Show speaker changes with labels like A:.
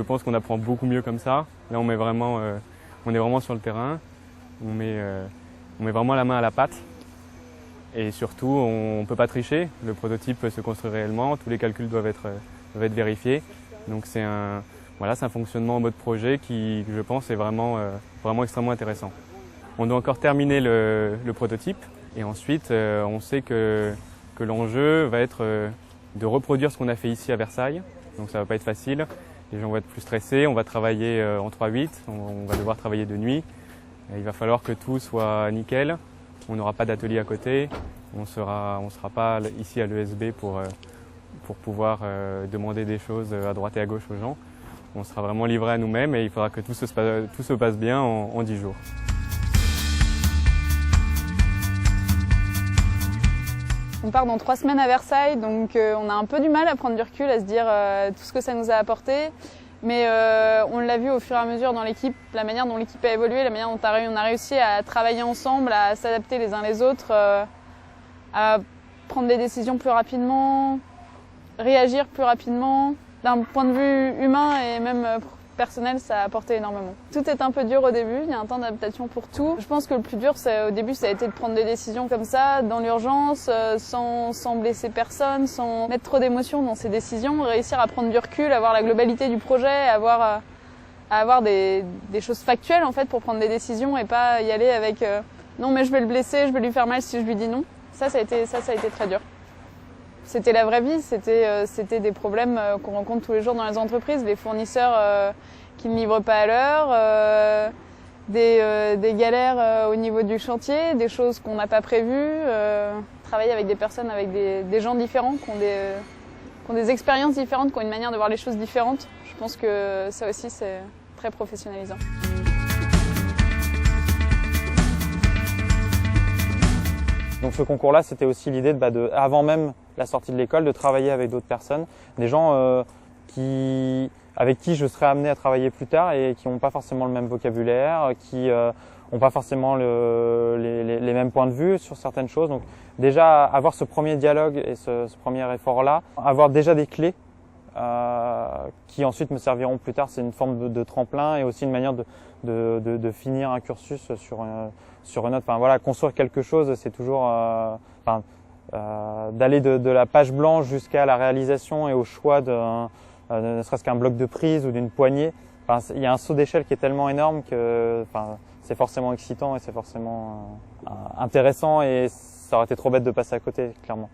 A: pense qu'on apprend beaucoup mieux comme ça. Là, on est vraiment sur le terrain. On met vraiment la main à la pâte. Et surtout, on ne peut pas tricher. Le prototype se construit réellement. Tous les calculs doivent être vérifiés. Donc c'est un fonctionnement en mode projet qui, je pense, est vraiment extrêmement intéressant. On doit encore terminer le prototype. Et ensuite, on sait que l'enjeu va être de reproduire ce qu'on a fait ici à Versailles. Donc ça ne va pas être facile. Les gens vont être plus stressés. On va travailler en 3/8. On va devoir travailler de nuit. Et il va falloir que tout soit nickel. On n'aura pas d'atelier à côté. On sera pas ici à l'ESB pour pouvoir demander des choses à droite et à gauche aux gens. On sera vraiment livré à nous-mêmes et il faudra que tout se passe bien en 10 jours.
B: On part dans 3 semaines à Versailles, donc on a un peu du mal à prendre du recul, à se dire tout ce que ça nous a apporté. Mais on l'a vu au fur et à mesure dans l'équipe, la manière dont l'équipe a évolué, la manière dont on a réussi à travailler ensemble, à s'adapter les uns les autres, à prendre des décisions plus rapidement, réagir plus rapidement. D'un point de vue humain et même personnel, ça a apporté énormément. Tout est un peu dur au début, il y a un temps d'adaptation pour tout. Je pense que le plus dur au début, ça a été de prendre des décisions comme ça, dans l'urgence, sans blesser personne, sans mettre trop d'émotions dans ces décisions, réussir à prendre du recul, avoir la globalité du projet, avoir des choses factuelles en fait pour prendre des décisions et pas y aller avec non mais je vais le blesser, je vais lui faire mal si je lui dis non. Ça a été très dur. C'était la vraie vie, c'était des problèmes qu'on rencontre tous les jours dans les entreprises, les fournisseurs qui ne livrent pas à l'heure, des galères au niveau du chantier, des choses qu'on n'a pas prévues, travailler avec des personnes, avec des gens différents, qui ont des expériences différentes, qui ont une manière de voir les choses différentes. Je pense que ça aussi c'est très professionnalisant.
C: Donc ce concours-là, c'était aussi l'idée avant même la sortie de l'école, de travailler avec d'autres personnes, des gens avec qui je serais amené à travailler plus tard et qui n'ont pas forcément le même vocabulaire, qui n'ont pas forcément les mêmes points de vue sur certaines choses. Donc déjà avoir ce premier dialogue et ce premier effort-là, avoir déjà des clés qui ensuite me serviront plus tard, c'est une forme de tremplin et aussi une manière de finir un cursus sur une autre. Enfin voilà, construire quelque chose, c'est toujours d'aller de la page blanche jusqu'à la réalisation et au choix ne serait-ce qu'un bloc de prise ou d'une poignée. Enfin, il y a un saut d'échelle qui est tellement énorme que c'est forcément excitant et c'est forcément intéressant et ça aurait été trop bête de passer à côté, clairement.